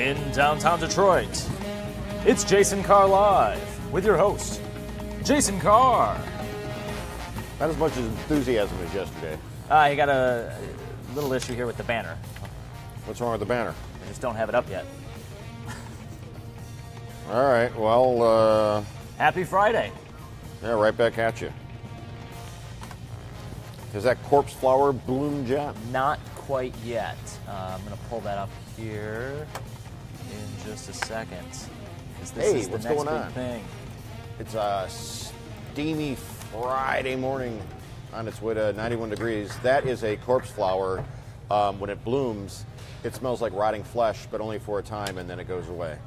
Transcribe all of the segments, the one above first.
in downtown Detroit. It's Jason Carr Live with your host, Jason Carr. Not as much enthusiasm as yesterday. You got a little issue here with the banner. What's wrong with the banner? I just don't have it up yet. All right, well, Happy Friday. yeah, right back at you. Has that corpse flower bloomed yet? Not quite yet. I'm going to pull that up here in just a second. 'Cause this Hey, is the what's next going big on? thing. It's a steamy Friday morning on its way to 91 degrees. That is a corpse flower. When it blooms, it smells like rotting flesh, but only for a time, and then it goes away.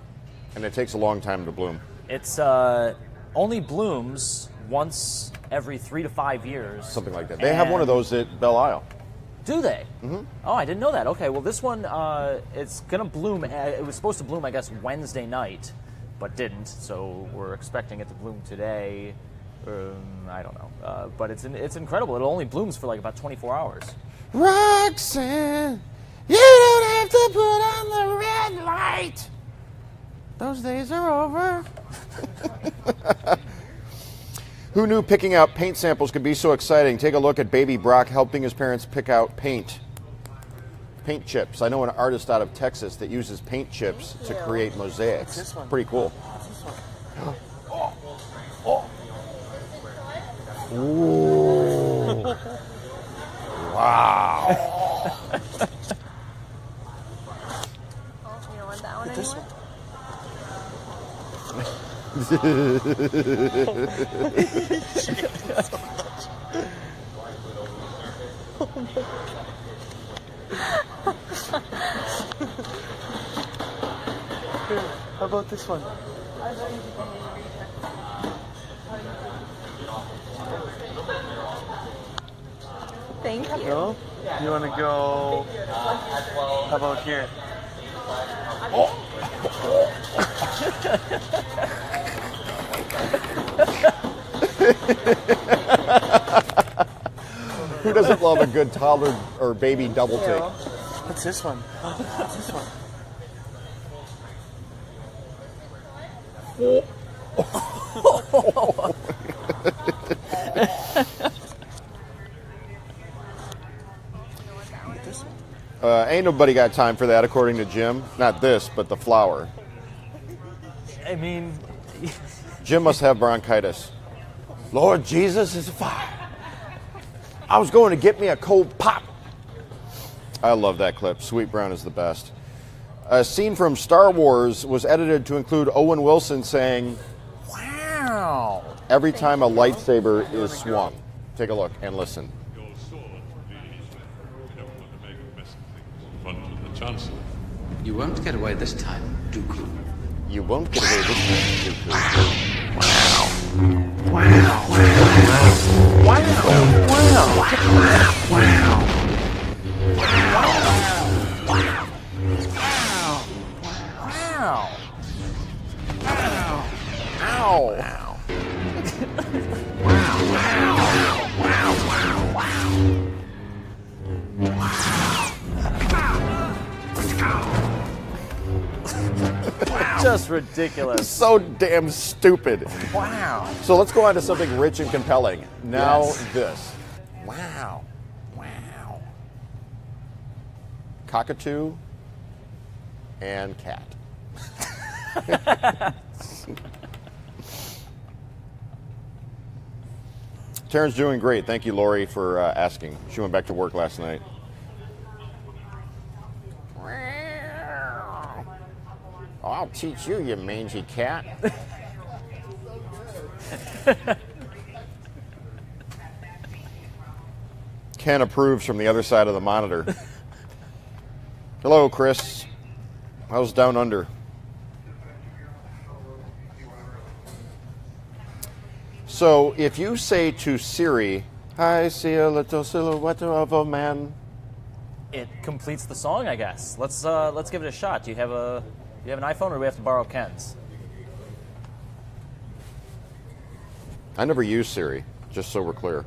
And it takes a long time to bloom. It's only blooms once every 3 to 5 years. Something like that. They have one of those at Belle Isle. Do they? Mm-hmm. Oh, I didn't know that. Okay, well, this one, it's going to bloom. It was supposed to bloom, I guess, Wednesday night, but didn't. So we're expecting it to bloom today. I don't know. But it's incredible. It only blooms for like about 24 hours. Roxanne, you don't have to put on the red light. Those days are over. Who knew picking out paint samples could be so exciting? Take a look at baby Brock helping his parents pick out paint chips. I know an artist out of Texas that uses paint chips to create mosaics. Pretty cool. Ooh. Wow. You don't want that one anymore? How about this one? Thank you. No? You want to go? How about here? Who doesn't love a good toddler or baby double take? What's this one? What's this one? Ain't nobody got time for that, according to Jim. Not this, but the flower. I mean, Jim must have bronchitis. Lord Jesus is a fire. I was going to get me a cold pop. I love that clip. Sweet Brown is the best. A scene from Star Wars was edited to include Owen Wilson saying, "Wow," every time a lightsaber is swung. Take a look and listen. You won't get away this time, Dooku. You won't get away this time, Dooku. Wow. Wow. Wow. Wow. Wow. just ridiculous. So damn stupid. Wow. So let's go on to something rich and compelling. Now Yes. this. Wow. Wow. Cockatoo and cat. Taryn's doing great. Thank you, Lori, for asking. She went back to work last night. I'll teach you, you mangy cat. Ken approves from the other side of the monitor. Hello, Chris. How's down under? So if you say to Siri, "I see a little silhouette of a man," It completes the song, I guess. Let's give it a shot. Do you have an iPhone, or do we have to borrow Ken's? I never use Siri, just so we're clear.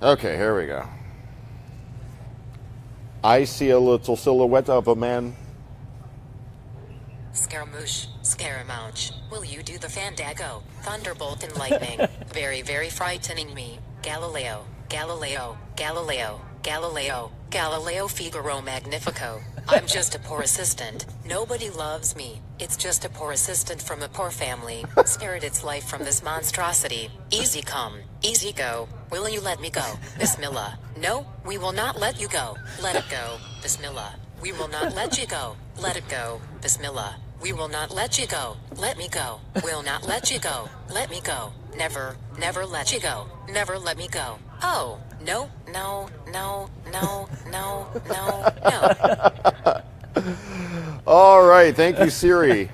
Okay, here we go. I see a little silhouette of a man. Scaramouche, Scaramouche, will you do the Fandango? Thunderbolt and lightning. Very, very frightening me. Galileo, Galileo, Galileo, Galileo, Galileo Figaro Magnifico. I'm just a poor assistant. Nobody loves me. It's just a poor assistant from a poor family. Spared its life from this monstrosity. Easy come, easy go. Will you let me go? Bismillah. No, we will not let you go. Let it go. Bismillah. We will not let you go. Let it go. Bismillah. We will not let you go. Let me go. Will not let you go. Let me go. Never, never let you go. Never let me go. Oh, no, no, no, no, no, no, no. All right, thank you, Siri.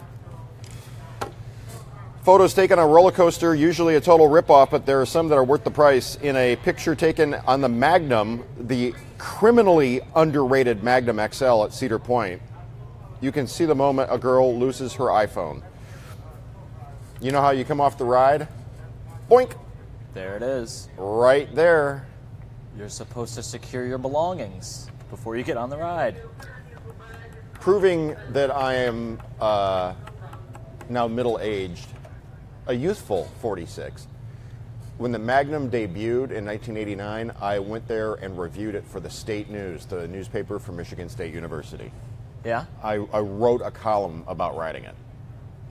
Photos taken on a roller coaster, usually a total ripoff, but there are some that are worth the price. In a picture taken on the Magnum, the criminally underrated Magnum XL at Cedar Point, you can see the moment a girl loses her iPhone. You know how you come off the ride? Boink! There it is. Right there. You're supposed to secure your belongings before you get on the ride. Proving that I am now middle-aged, a youthful 46. When the Magnum debuted in 1989, I went there and reviewed it for the State News, the newspaper for Michigan State University. Yeah? I wrote a column about riding it.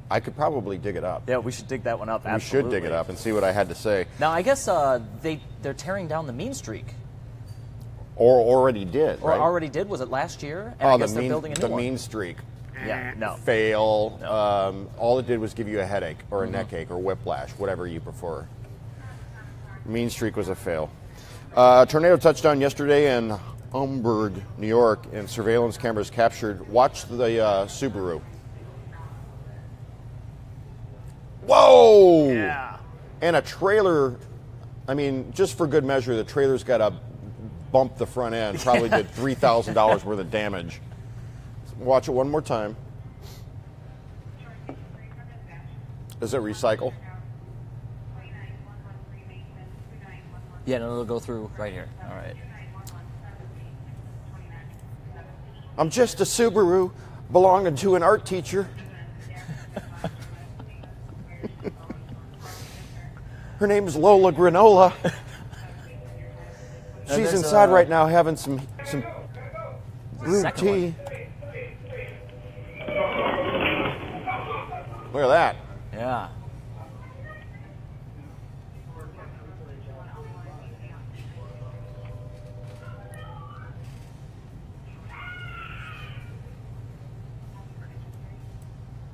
I could probably dig it up. Yeah, we should dig that one up. We Absolutely. should dig it up and see what I had to say. Now, I guess they're tearing down the mean streak. Or already did, Or right? already did. Was it last year? And I guess they're building a new the one. mean streak. Yeah, no. Fail. No. All it did was give you a headache or a neck ache or whiplash, whatever you prefer. Mean streak was a fail. Tornado touchdown yesterday in Hamburg, New York, and surveillance cameras captured. Watch the Subaru. Whoa! Yeah. And a trailer, I mean, just for good measure, the trailer's got to bump the front end. Probably did $3,000 worth of damage. Watch it one more time. Does it recycle? Yeah, no, it'll go through right here. All right. I'm just a Subaru belonging to an art teacher. Her name is Lola Granola. She's inside right now having some brewed tea. Look at that. Yeah.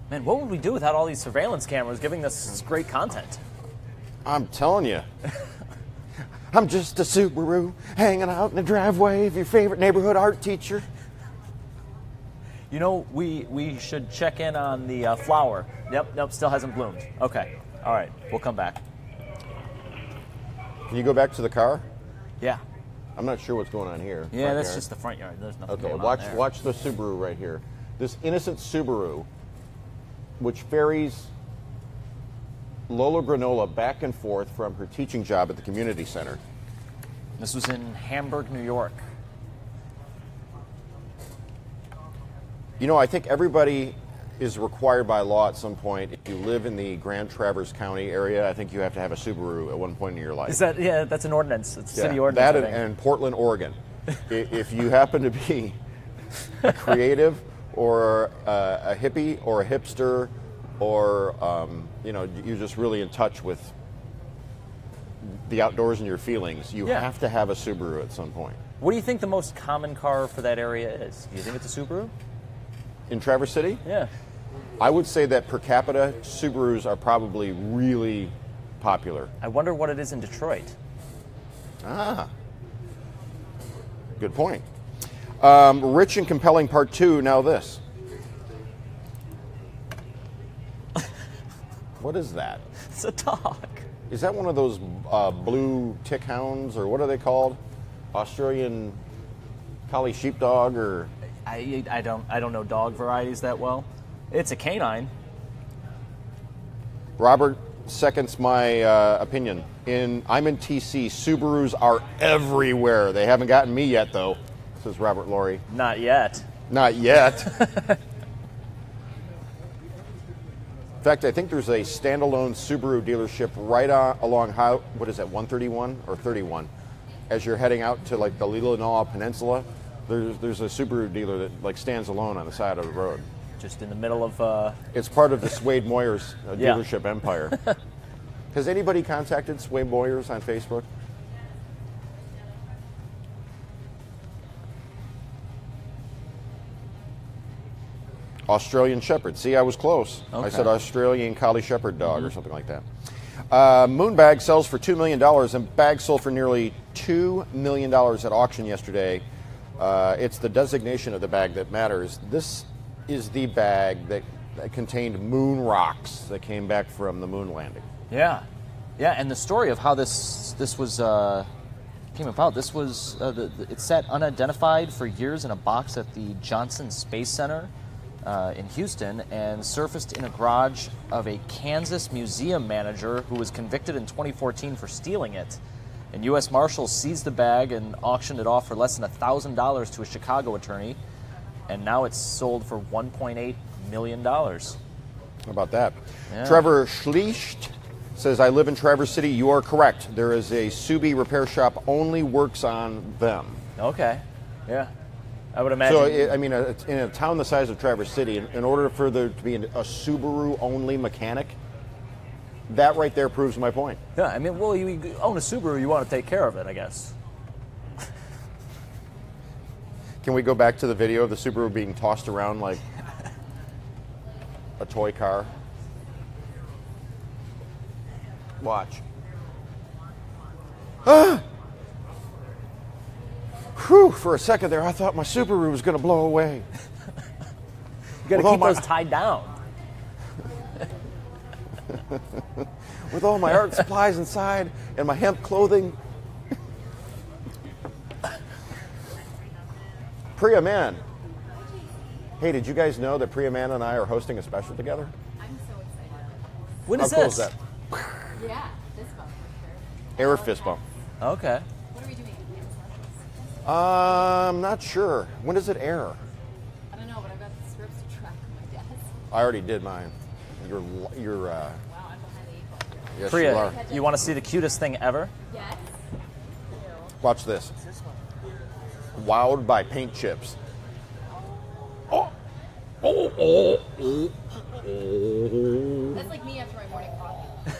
Man, what would we do without all these surveillance cameras giving us great content? I'm telling you. I'm just a Subaru hanging out in the driveway of your favorite neighborhood art teacher. You know, we should check in on the flower. Nope, still hasn't bloomed. Okay, all right, we'll come back. Can you go back to the car? Yeah. I'm not sure what's going on here. Yeah, Front that's yard. just the front yard. There's nothing Okay, going on there. watch the Subaru right here. This innocent Subaru, which ferries Lola Granola back and forth from her teaching job at the community center. This was in Hamburg, New York. You know, I think everybody is required by law at some point, if you live in the Grand Traverse County area, I think you have to have a Subaru at one point in your life. Is that, yeah, that's an ordinance. It's a city ordinance. That I think. and Portland, Oregon. If you happen to be a creative or a hippie or a hipster or, you're just really in touch with the outdoors and your feelings, you have to have a Subaru at some point. What do you think the most common car for that area is? Do you think it's a Subaru? In Traverse City? Yeah. I would say that per capita, Subarus are probably really popular. I wonder what it is in Detroit. Ah. Good point. Rich and compelling part 2, now this. What is that? It's a dog. Is that one of those blue tick hounds, or what are they called? Australian collie sheepdog, or... I don't know dog varieties that well. It's a canine. Robert seconds my opinion. I'm in TC. Subarus are everywhere. They haven't gotten me yet, though. says Robert Laurie. Not yet. Not yet. In fact, I think there's a standalone Subaru dealership right along what is that, 131 or 31? As you're heading out to like the Leelanau Peninsula, there's a Subaru dealer that like stands alone on the side of the road. Just in the middle of... It's part of the Swade Moyers dealership empire. Has anybody contacted Swade Moyers on Facebook? Australian Shepherd. See, I was close. Okay. I said Australian Collie Shepherd dog or something like that. Moon bag sells for $2 million, and bags sold for nearly $2 million at auction yesterday. It's the designation of the bag that matters. This is the bag that contained moon rocks that came back from the moon landing. Yeah. Yeah, and the story of how this was came about, this was, it sat unidentified for years in a box at the Johnson Space Center in Houston and surfaced in a garage of a Kansas museum manager who was convicted in 2014 for stealing it. And U.S. Marshals seized the bag and auctioned it off for less than $1,000 to a Chicago attorney, and now it's sold for $1.8 million. How about that? Yeah. Trevor Schlicht says, I live in Traverse City. You are correct. There is a Subi repair shop, only works on them. Okay, yeah. I would imagine. So, in a town the size of Traverse City, in order for there to be a Subaru-only mechanic, that right there proves my point. Yeah, I mean, well, you own a Subaru, you want to take care of it, I guess. Can we go back to the video of the Subaru being tossed around like a toy car? Watch. Ah! Whew, for a second there, I thought my Subaru was going to blow away. You got to keep those tied down. With all my art supplies inside and my hemp clothing. Priya Man. Hey, did you guys know that Priya Man and I are hosting a special together? I'm so excited. When is How cool this? is that? Yeah, this bump for sure. Air fist bump. Okay. What are we doing? I'm not sure. When does it air? I don't know, but I've got the scripts to track on my desk. I already did mine. You're Wow, I'm behind the 8 ball here. yes, Priya, you are. you want to see the cutest thing ever? Yes. Watch this. Wowed by paint chips. That's like me after my morning coffee.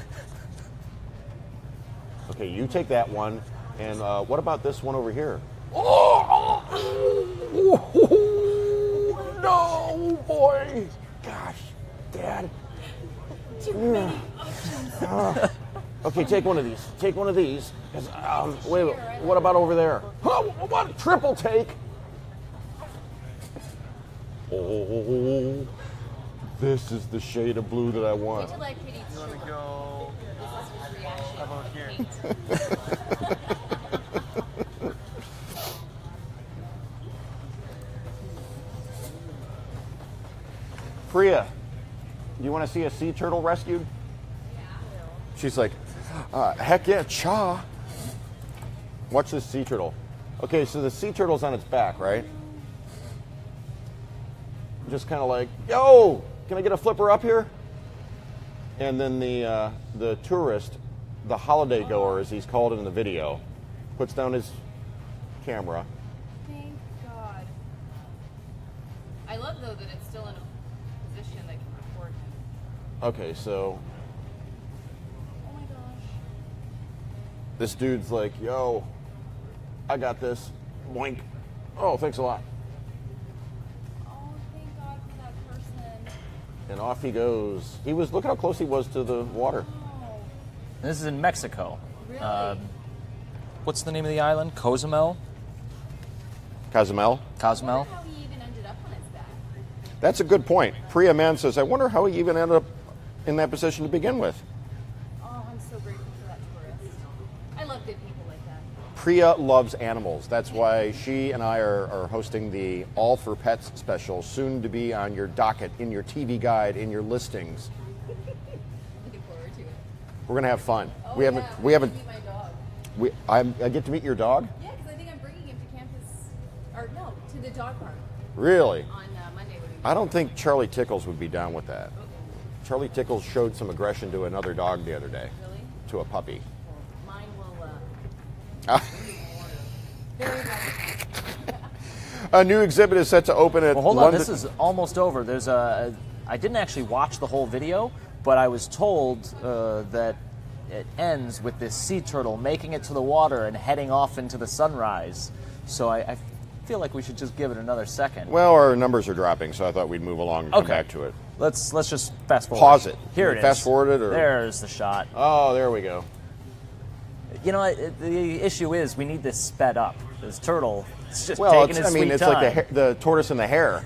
Okay, you take that one, and what about this one over here? No, boy! Gosh, Dad. Too many options. Okay, take one of these. Take one of these. 'Cause, wait, what about over there? What? Triple take? Oh, this is the shade of blue that I want. Wait till I could eat You want to sugar. go? This is his reaction. How about here? Priya, do you want to see a sea turtle rescued? She's like, heck yeah, cha. Watch this sea turtle. Okay, so the sea turtle's on its back, right? Just kind of like, yo, can I get a flipper up here? And then the tourist, the holiday goer, as he's called in the video, puts down his camera. Thank God. I love, though, that it's still in a position that can record him. Okay, so Oh my gosh. this dude's like, yo, I got this. Boink. Oh, thanks a lot. Oh, thank God for that person. And off he goes. Look how close he was to the water. Oh, This is in Mexico. really? What's the name of the island? Cozumel? Cozumel? Cozumel? How he even ended up on his back. That's a good point. Priya Man says, I wonder how he even ended up in that position to begin with. Oh, I'm so grateful for that tourist. I love good people like that. Priya loves animals. That's why she and I are hosting the All for Pets special, soon to be on your docket, in your TV guide, in your listings. Looking forward to it. We're gonna have fun. Oh, we yeah, haven't. I We get haven't. to meet my dog. I get to meet your dog. Yeah, because I think I'm bringing him to campus. Or no, the dog park Really? on Monday. I don't think Charlie Tickles would be down with that. Charlie Tickles showed some aggression to another dog the other day. Really? To a puppy. Mine will. A new exhibit is set to open at Well, hold on. London. This is almost over. There's a. I didn't actually watch the whole video, but I was told that it ends with this sea turtle making it to the water and heading off into the sunrise. So I feel like we should just give it another second. Well, our numbers are dropping, so I thought we'd move along and come Okay. back to it. Let's just fast forward. Pause it. Here it is. Fast forward it, or There's the shot. Oh, there we go. You know, the issue is we need this sped up. This turtle, it's just Well, taking it's, his I mean, sweet it's time. like the tortoise and the hare.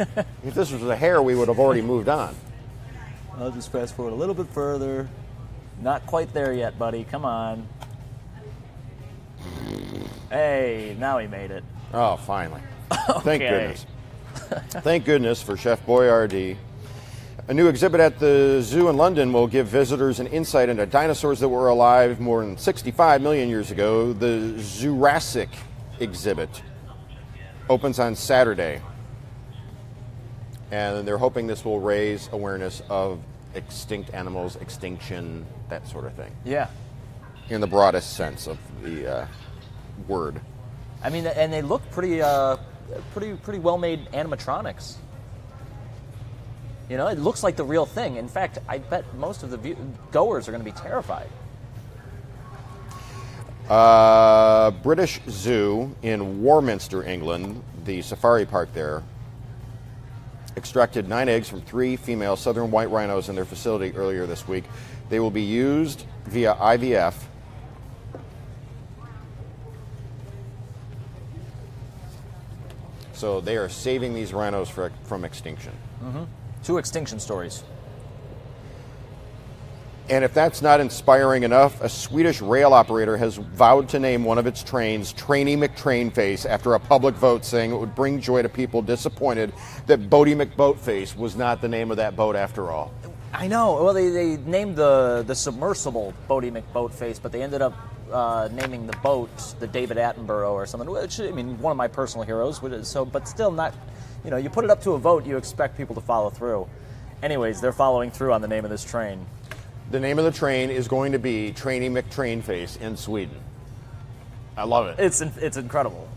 If this was a hare, we would have already moved on. I'll just fast forward a little bit further. Not quite there yet, buddy. Come on. Hey, now he made it. Oh, finally. Thank Okay. goodness. Thank goodness for Chef Boyardee. A new exhibit at the zoo in London will give visitors an insight into dinosaurs that were alive more than 65 million years ago. The Jurassic exhibit opens on Saturday. And they're hoping this will raise awareness of extinct animals, extinction, that sort of thing, Yeah. in the broadest sense of the word. I mean, and they look pretty well-made animatronics. You know, it looks like the real thing. In fact, I bet most of the goers are going to be terrified. British Zoo in Warminster, England, the safari park there, extracted 9 eggs from 3 female southern white rhinos in their facility earlier this week. They will be used via IVF. So they are saving these rhinos from extinction. 2 extinction stories. And if that's not inspiring enough, a Swedish rail operator has vowed to name one of its trains Trainee McTrainface after a public vote, saying it would bring joy to people disappointed that Bodie McBoatface was not the name of that boat after all. I know. Well, they named the submersible Bodie McBoatface, but they ended up naming the boat the David Attenborough or something. Which, I mean, one of my personal heroes. So, but still not. You know, you put it up to a vote, you expect people to follow through. Anyways, they're following through on the name of this train. The name of the train is going to be Trainee McTrainface in Sweden. I love it. It's incredible.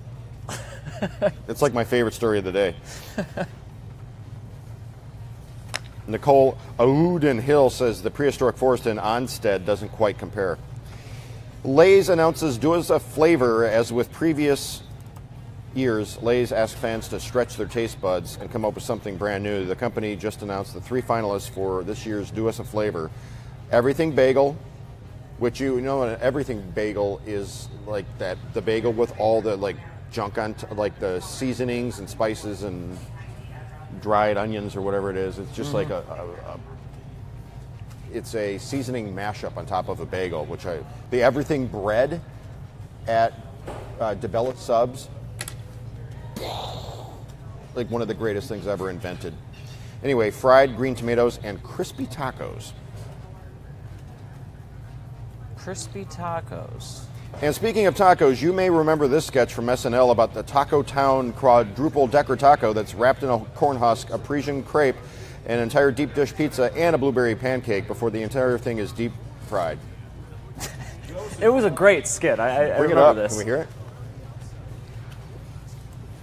It's like my favorite story of the day. Nicole Auden Hill says the prehistoric forest in Onstead doesn't quite compare. Lay's announces duos of flavor. As with previous years, Lay's asked fans to stretch their taste buds and come up with something brand new. The company just announced the 3 finalists for this year's duos of flavor. Everything Bagel, which you know an everything bagel is like that, the bagel with all the like junk on like the seasonings and spices and dried onions or whatever it is. It's just like it's a seasoning mashup on top of a bagel, which the everything bread at DeBella Subs, like one of the greatest things ever invented. Anyway, fried green tomatoes and crispy tacos. Crispy tacos. And speaking of tacos, you may remember this sketch from SNL about the Taco Town quadruple decker taco that's wrapped in a corn husk, a Parisian crepe, an entire deep dish pizza, and a blueberry pancake before the entire thing is deep fried. It was a great skit. I Bring it remember up. this. Can we hear it?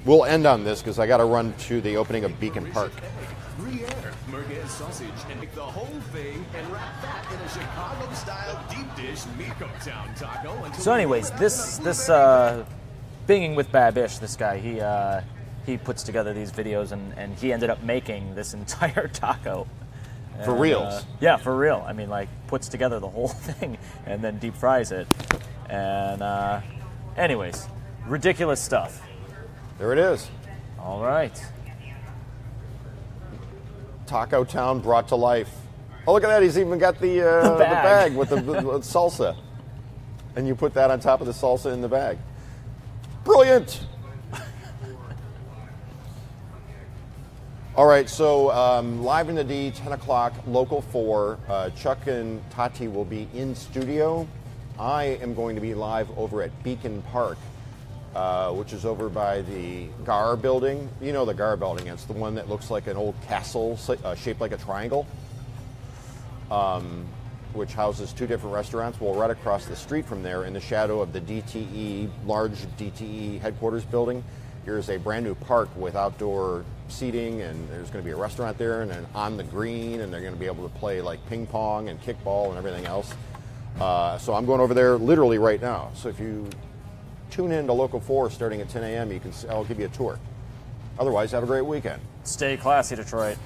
We'll end on this because I got to run to the opening of Beacon Park. Gruyere, merguez sausage, and make the whole thing and wrap that in a Chicago-style deep dish Miko Town taco. Until So, anyways, this Binging with Babish, this guy, he puts together these videos and he ended up making this entire taco. For reals? Yeah, for real. I mean, like, puts together the whole thing and then deep fries it. And, anyways, ridiculous stuff. There it is. All right. Taco Town brought to life. Oh, look at that. He's even got the bag. bag with the salsa. And you put that on top of the salsa in the bag. Brilliant. All right, so live in the D, 10 o'clock, Local 4. Chuck and Tati will be in studio. I am going to be live over at Beacon Park which is over by the Carr building. You know the Carr building. It's the one that looks like an old castle shaped like a triangle, which houses 2 different restaurants. Well, right across the street from there, in the shadow of the DTE, large DTE headquarters building, here's a brand new park with outdoor seating, and there's going to be a restaurant there, and then on the green, and they're going to be able to play like ping pong and kickball and everything else. So I'm going over there literally right now. So if you tune in to Local 4 starting at 10 a.m., I'll give you a tour. Otherwise, have a great weekend. Stay classy, Detroit.